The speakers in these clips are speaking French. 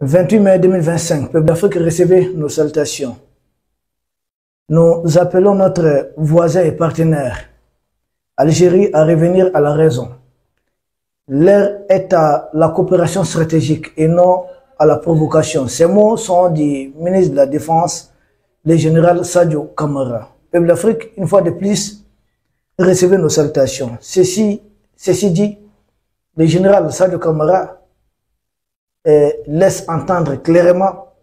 28 mai 2025, peuple d'Afrique, recevez nos salutations. Nous appelons notre voisin et partenaire, Algérie, à revenir à la raison. L'heure est à la coopération stratégique et non à la provocation. Ces mots sont du ministre de la Défense, le général Sadio Kamara. Peuple d'Afrique, une fois de plus, recevez nos salutations. Ceci dit, le général Sadio Kamara laisse entendre clairement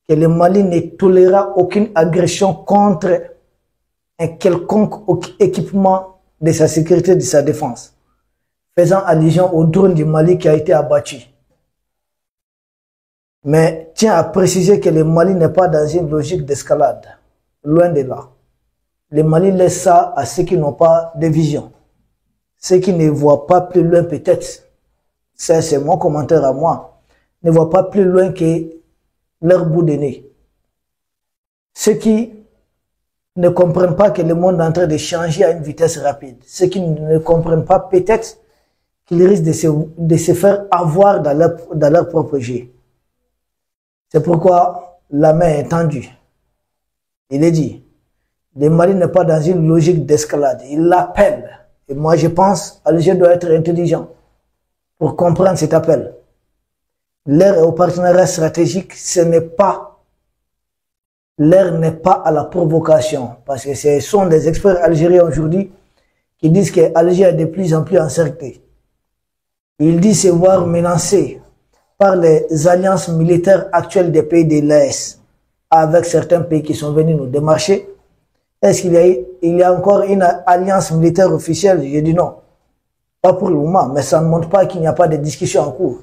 que le Mali ne tolérera aucune agression contre un quelconque équipement de sa sécurité et de sa défense, faisant allusion au drone du Mali qui a été abattu. Mais tient à préciser que le Mali n'est pas dans une logique d'escalade, loin de là. Le Mali laisse ça à ceux qui n'ont pas de vision, ceux qui ne voient pas plus loin peut-être. Ça, c'est mon commentaire à moi. Ne voient pas plus loin que leur bout de nez. Ceux qui ne comprennent pas que le monde est en train de changer à une vitesse rapide. Ceux qui ne comprennent pas peut-être qu'ils risquent de se faire avoir dans leur propre jeu. C'est pourquoi la main est tendue. Il est dit, le Mali n'est pas dans une logique d'escalade. Il l'appelle. Et moi je pense, Alger doit être intelligent pour comprendre cet appel. L'heure est au partenariat stratégique, l'heure n'est pas à la provocation. Parce que ce sont des experts algériens aujourd'hui qui disent que Alger est de plus en plus encerclé. Ils disent se voir menacés par les alliances militaires actuelles des pays de l'AES avec certains pays qui sont venus nous démarcher. Est-ce qu'il y a encore une alliance militaire officielle? J'ai dit non. Pas pour le moment, mais ça ne montre pas qu'il n'y a pas de discussion en cours.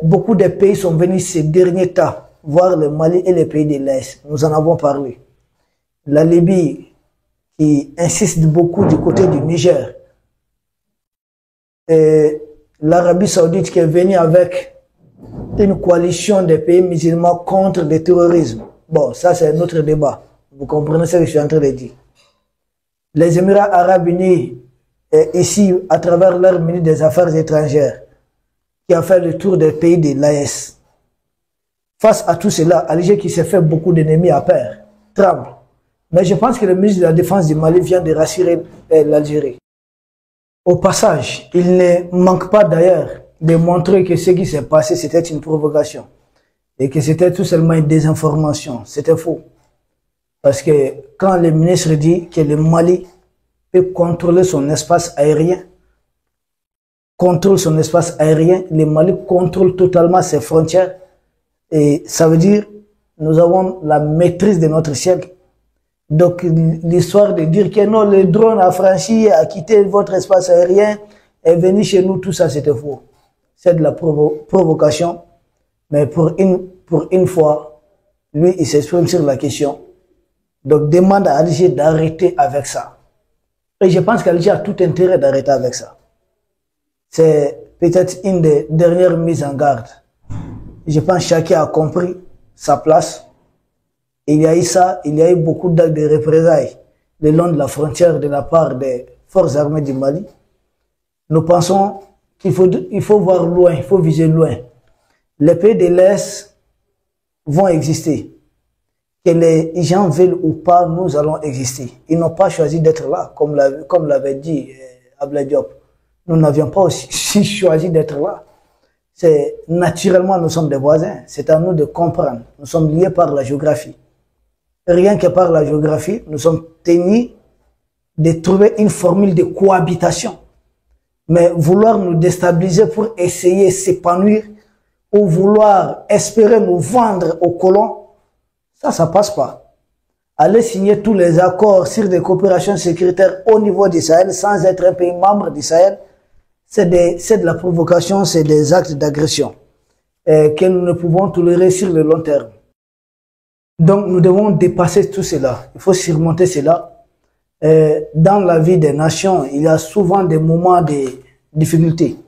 Beaucoup de pays sont venus ces derniers temps voir le Mali et les pays de l'Est. Nous en avons parlé. La Libye qui insiste beaucoup du côté du Niger. L'Arabie Saoudite qui est venue avec une coalition des pays musulmans contre le terrorisme. Bon, ça c'est un autre débat. Vous comprenez ce que je suis en train de dire. Les Émirats Arabes Unis, ici, à travers leur ministre des Affaires étrangères, qui a fait le tour des pays de l'AES. Face à tout cela, Alger qui s'est fait beaucoup d'ennemis à peur, tremble. Mais je pense que le ministre de la Défense du Mali vient de rassurer l'Algérie. Au passage, il ne manque pas d'ailleurs de montrer que ce qui s'est passé, c'était une provocation. Et que c'était tout seulement une désinformation. C'était faux. Parce que quand le ministre dit que le Mali peut contrôler son espace aérien, le Mali contrôle totalement ses frontières. Et ça veut dire nous avons la maîtrise de notre ciel. Donc l'histoire de dire que non, le drone a franchi, a quitté votre espace aérien, est venu chez nous, tout ça c'était faux. C'est de la provocation. Mais pour une fois, lui il s'exprime sur la question. Donc demande à Alger d'arrêter avec ça. Et je pense qu'Alger a tout intérêt d'arrêter avec ça. C'est peut-être une des dernières mises en garde. Je pense que chacun a compris sa place. Il y a eu ça, il y a eu beaucoup d'actes de représailles le long de la frontière de la part des forces armées du Mali. Nous pensons qu'il faut voir loin, il faut viser loin. Les pays de l'Est vont exister. Que les gens veulent ou pas, nous allons exister. Ils n'ont pas choisi d'être là, comme l'avait dit Abdoulaye Diop. Nous n'avions pas aussi choisi d'être là. C'est naturellement, nous sommes des voisins. C'est à nous de comprendre. Nous sommes liés par la géographie. Rien que par la géographie, nous sommes tenus de trouver une formule de cohabitation. Mais vouloir nous déstabiliser pour essayer de s'épanouir ou vouloir espérer nous vendre aux colons, ça passe pas. Aller signer tous les accords sur des coopérations sécuritaires au niveau du Sahel sans être un pays membre du Sahel, c'est de la provocation, c'est des actes d'agression que nous ne pouvons tolérer sur le long terme. Donc nous devons dépasser tout cela. Il faut surmonter cela. Dans la vie des nations, il y a souvent des moments de difficulté.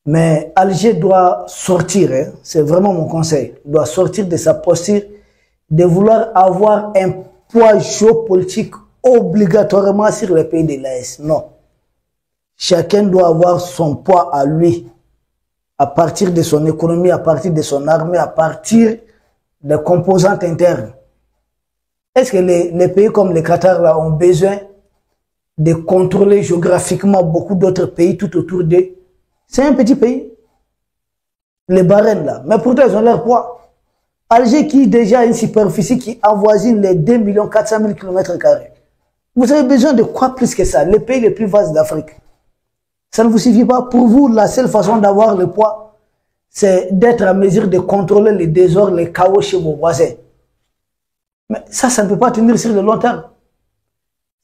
Mais Alger doit sortir, c'est vraiment mon conseil, doit sortir de sa posture de vouloir avoir un poids géopolitique obligatoirement sur les pays de l'AES. Non. Chacun doit avoir son poids à lui. à partir de son économie, à partir de son armée, à partir des composantes internes. Est-ce que les pays comme le Qatar là, ont besoin de contrôler géographiquement beaucoup d'autres pays tout autour d'eux? C'est un petit pays, les Bahreïn là, mais pourtant ils ont leur poids. Alger qui déjà a une superficie qui avoisine les 2 400 000 km². Vous avez besoin de quoi plus que ça? Les pays les plus vastes d'Afrique. Ça ne vous suffit pas. Pour vous, la seule façon d'avoir le poids, c'est d'être à mesure de contrôler les désordres, les chaos chez vos voisins. Mais ça ne peut pas tenir sur le long terme.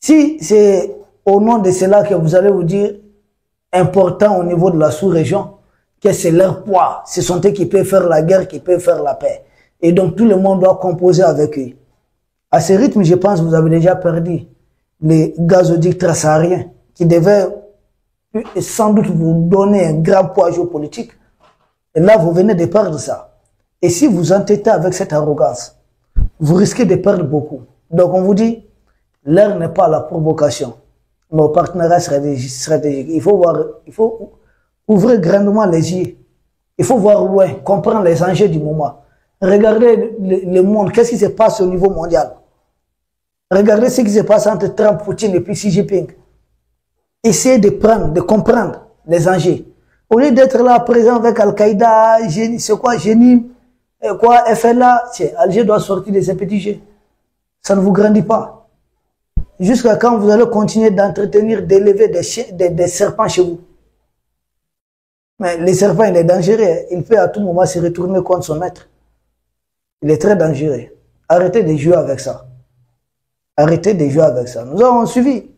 Si c'est au nom de cela que vous allez vous dire important au niveau de la sous-région, que c'est leur poids, ce sont eux qui peuvent faire la guerre, qui peuvent faire la paix. Et donc tout le monde doit composer avec eux. À ce rythme, je pense que vous avez déjà perdu les gazoducs transsahariens qui devaient sans doute vous donner un grand poids géopolitique. Et là, vous venez de perdre ça. Et si vous entêtez avec cette arrogance, vous risquez de perdre beaucoup. Donc on vous dit, l'heure n'est pas à la provocation, mais au partenariat stratégique. Il faut ouvrir grandement les yeux. Il faut voir loin, comprendre les enjeux du moment. Regardez le monde, qu'est-ce qui se passe au niveau mondial. Regardez ce qui se passe entre Trump, Poutine et puis Xi Jinping. Essayez de prendre, de comprendre les enjeux. Au lieu d'être là présent avec Al-Qaïda, c'est quoi, Génim, quoi, FLA, Alger doit sortir de ces petits jeux. Ça ne vous grandit pas. Jusqu'à quand vous allez continuer d'entretenir, d'élever des serpents chez vous. Mais le serpent, il est dangereux. Il peut à tout moment se retourner contre son maître. Il est très dangereux. Arrêtez de jouer avec ça. Arrêtez de jouer avec ça. Nous avons suivi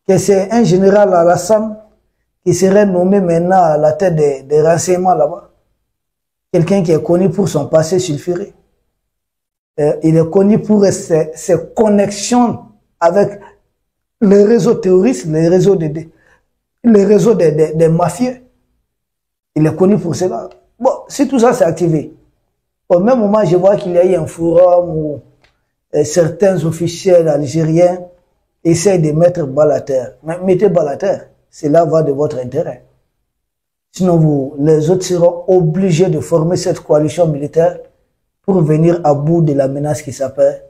que c'est un général Alassane qui serait nommé maintenant à la tête des renseignements là-bas. Quelqu'un qui est connu pour son passé sulfuré. Il est connu pour ses connexions avec les réseaux terroristes, les réseaux des mafieux. Il est connu pour cela. Bon, si tout ça s'est activé, au même moment, je vois qu'il y a eu un forum où certains officiels algériens essayent de mettre balle à terre. Mais mettez balle à terre, cela va de votre intérêt. Sinon, les autres seront obligés de former cette coalition militaire pour venir à bout de la menace qui s'appelle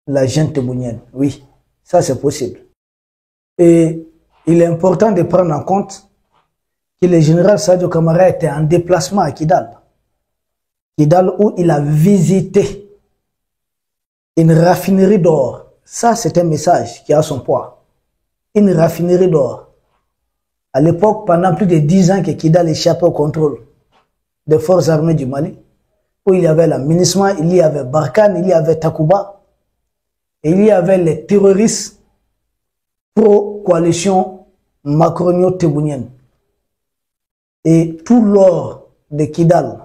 la junte tebbounienne. Oui, ça c'est possible. Et il est important de prendre en compte que le général Sadio Camara était en déplacement à Kidal. Kidal où il a visité une raffinerie d'or. Ça, c'est un message qui a son poids. Une raffinerie d'or. À l'époque, pendant plus de 10 ans que Kidal échappait au contrôle des forces armées du Mali, où il y avait l'aménagement, il y avait Barkhane, il y avait Takuba, et il y avait les terroristes pro-coalition macronio-tebbounienne. Et tout l'or de Kidal,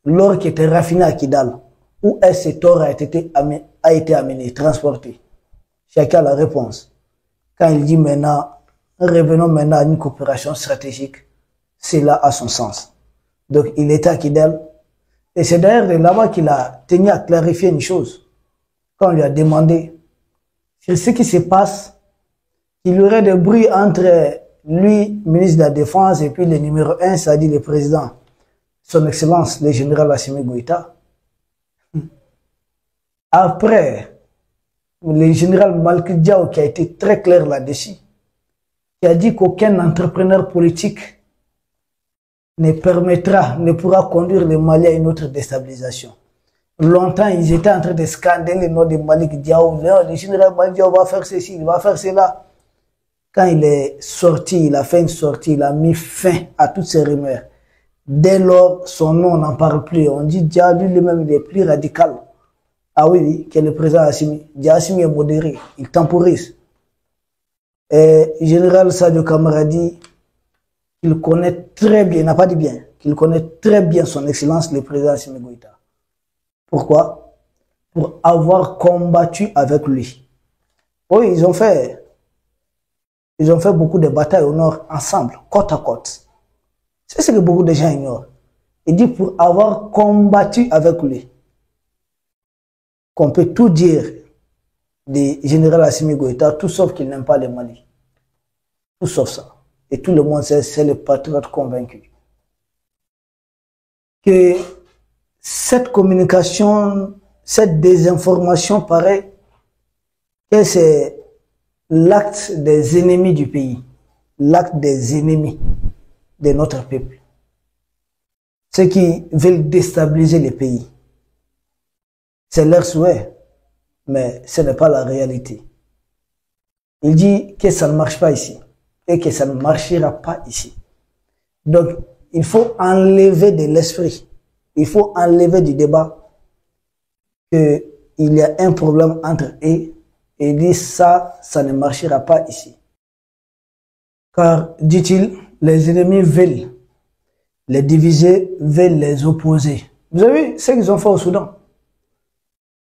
l'or qui était raffiné à Kidal, où est-ce que cet or a été amené, transporté? Chacun a la réponse. Quand il dit maintenant, revenons maintenant à une coopération stratégique, cela a son sens. Donc il était à Kidal. Et c'est d'ailleurs de là-bas qu'il a tenu à clarifier une chose. Quand on lui a demandé sur ce qui se passe, il y aurait des bruits entre lui, ministre de la Défense, et puis le numéro 1, c'est-à-dire le président, son Excellence, le général Assimi Goïta. Après, le général Malki Diao, qui a été très clair là-dessus, qui a dit qu'aucun entrepreneur politique ne pourra conduire le Mali à une autre déstabilisation. Longtemps, ils étaient en train de scander le nom de Malik Diao. Le général Malik Diao va faire ceci, il va faire cela. Quand il est sorti, il a fait une sortie, il a mis fin à toutes ces rumeurs. Dès lors, son nom, on n'en parle plus. On dit Dia, lui-même, il est plus radical. Ah oui, que le président Assimi. Dia Assimi est modéré, il temporise. Et le général Sadio Camara dit qu'il connaît très bien, il n'a pas dit bien, qu'il connaît très bien son excellence, le président Assimi Goïta. Pourquoi? Pour avoir combattu avec lui. Oui, ils ont fait beaucoup de batailles au nord ensemble, côte à côte. C'est ce que beaucoup de gens ignorent. Il dit pour avoir combattu avec lui. Qu'on peut tout dire du général Assimi Goïta, tout sauf qu'il n'aime pas le Mali. Tout sauf ça. Et tout le monde sait, c'est le patriote convaincu. que cette communication, cette désinformation paraît que c'est l'acte des ennemis du pays, l'acte des ennemis de notre peuple. Ceux qui veulent déstabiliser le pays. C'est leur souhait, mais ce n'est pas la réalité. Il dit que ça ne marche pas ici et que ça ne marchera pas ici. Donc, il faut enlever de l'esprit, il faut enlever du débat qu'il y a un problème entre eux et il dit ça ne marchera pas ici. Car, dit-il, les ennemis veulent les diviser, veulent les opposer. Vous avez vu ce qu'ils ont fait au Soudan?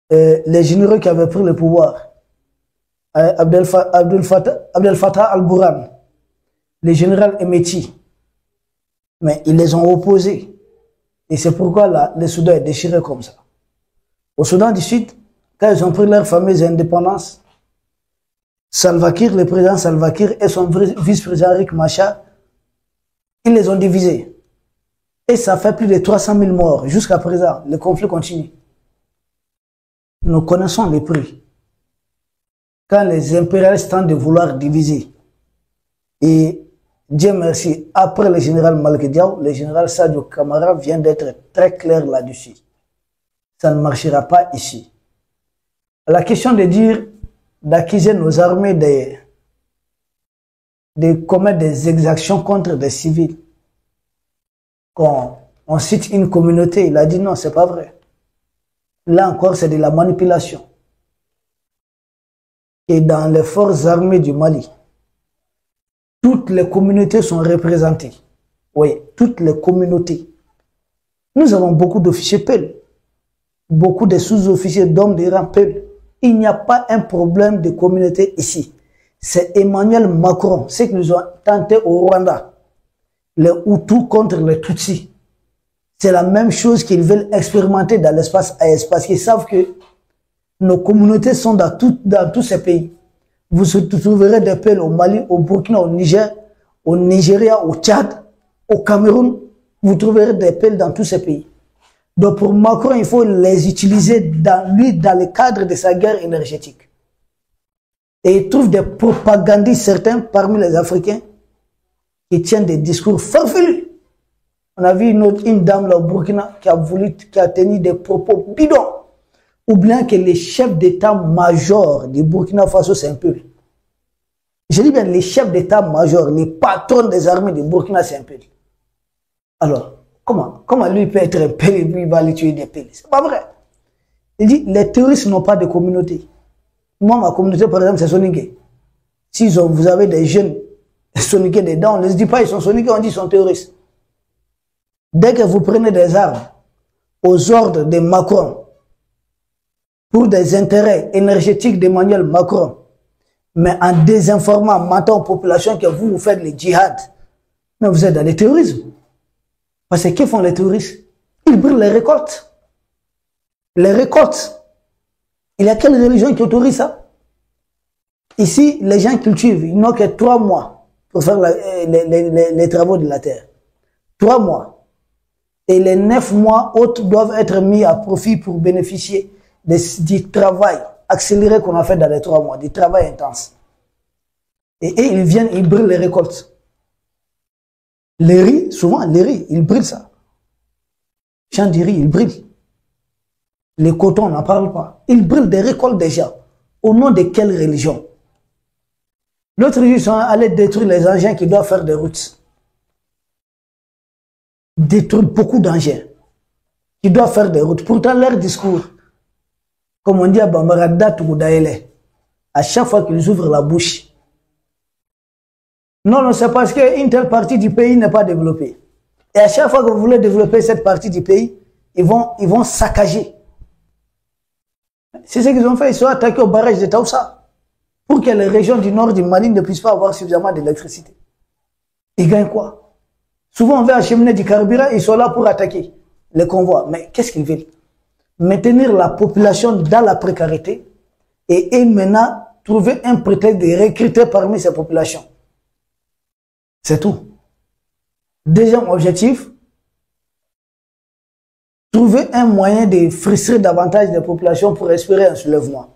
Les généraux qui avaient pris le pouvoir, Abdel Fattah al-Burhan, le général Emeti, mais ils les ont opposés. Et c'est pourquoi le Soudan est déchiré comme ça. Au Soudan du Sud, quand ils ont pris leur fameuse indépendance, Salva Kiir, le président Salva Kiir et son vice-président Riek Machar, ils les ont divisés. Et ça fait plus de 300 000 morts. Jusqu'à présent, le conflit continue. Nous connaissons les prix. Quand les impérialistes tentent de vouloir diviser, et Dieu merci, après le général Malick Diaw, le général Sadio Kamara vient d'être très clair là-dessus. Ça ne marchera pas ici. La question de dire, d'accuser nos armées de commettre des exactions contre des civils, quand on cite une communauté, il a dit non, c'est pas vrai. Là encore, c'est de la manipulation. Et dans les forces armées du Mali, toutes les communautés sont représentées. Oui, toutes les communautés. Nous avons beaucoup d'officiers Peul, beaucoup de sous-officiers d'hommes de rang Peul. Il n'y a pas un problème de communauté ici. C'est Emmanuel Macron, ce qu'ils ont tenté au Rwanda, les Hutus contre les Tutsis. C'est la même chose qu'ils veulent expérimenter dans l'espace AES parce qu'ils savent que nos communautés sont dans tous ces pays. Vous trouverez des Peuls au Mali, au Burkina, au Niger, au Nigeria, au Tchad, au Cameroun. Vous trouverez des Peuls dans tous ces pays. Donc pour Macron, il faut les utiliser dans le cadre de sa guerre énergétique. Et il trouve des propagandistes certains parmi les Africains qui tiennent des discours farfelus. On a vu une dame là au Burkina qui a tenu des propos bidons. Ou bien que les chefs d'état-major du Burkina Faso, c'est un Peul. Je dis bien les chefs d'état-major, les patrons des armées du Burkina, c'est un Peul. Alors, comment lui peut être un Peul et lui il va aller tuer des Peuls? C'est pas vrai. Il dit, les terroristes n'ont pas de communauté. Moi, ma communauté, par exemple, c'est Soninké. Si vous avez des jeunes Soninké dedans, on ne les dit pas ils sont Soninké, on dit ils sont terroristes. Dès que vous prenez des armes aux ordres de Macron, pour des intérêts énergétiques d'Emmanuel Macron, mais en désinformant, en mentant aux populations que vous faites le djihad, mais vous êtes dans le terrorisme. Parce que que font les terroristes? Ils brûlent les récoltes. Les récoltes. Il y a quelle religion qui autorise ça? Ici, les gens cultivent, ils n'ont que 3 mois pour faire les travaux de la terre. 3 mois. Et les 9 mois autres doivent être mis à profit pour bénéficier du travail accéléré qu'on a fait dans les 3 mois, du travail intense. Et ils viennent, ils brûlent les récoltes. Les riz, souvent, les riz, ils brûlent ça. Champ du riz, ils brûlent. Les cotons, on n'en parle pas. Ils brûlent des récoltes déjà. Au nom de quelle religion? L'autre religion, ils sont allés détruire les engins qui doivent faire des routes. Détruire beaucoup d'engins qui doivent faire des routes. Pourtant, leur discours, comme on dit à Bambarada Toudaele, à chaque fois qu'ils ouvrent la bouche, non, c'est parce qu'une telle partie du pays n'est pas développée. Et à chaque fois que vous voulez développer cette partie du pays, ils vont saccager. C'est ce qu'ils ont fait, ils sont attaqués au barrage de Taoussa pour que les régions du nord du Mali ne puissent pas avoir suffisamment d'électricité. Ils gagnent quoi? Souvent, on veut acheminer du carburant, ils sont là pour attaquer les convois. Mais qu'est-ce qu'ils veulent? Maintenir la population dans la précarité et maintenant trouver un prétexte de recruter parmi ces populations. C'est tout. Deuxième objectif, trouver un moyen de frustrer davantage les populations pour espérer un soulèvement.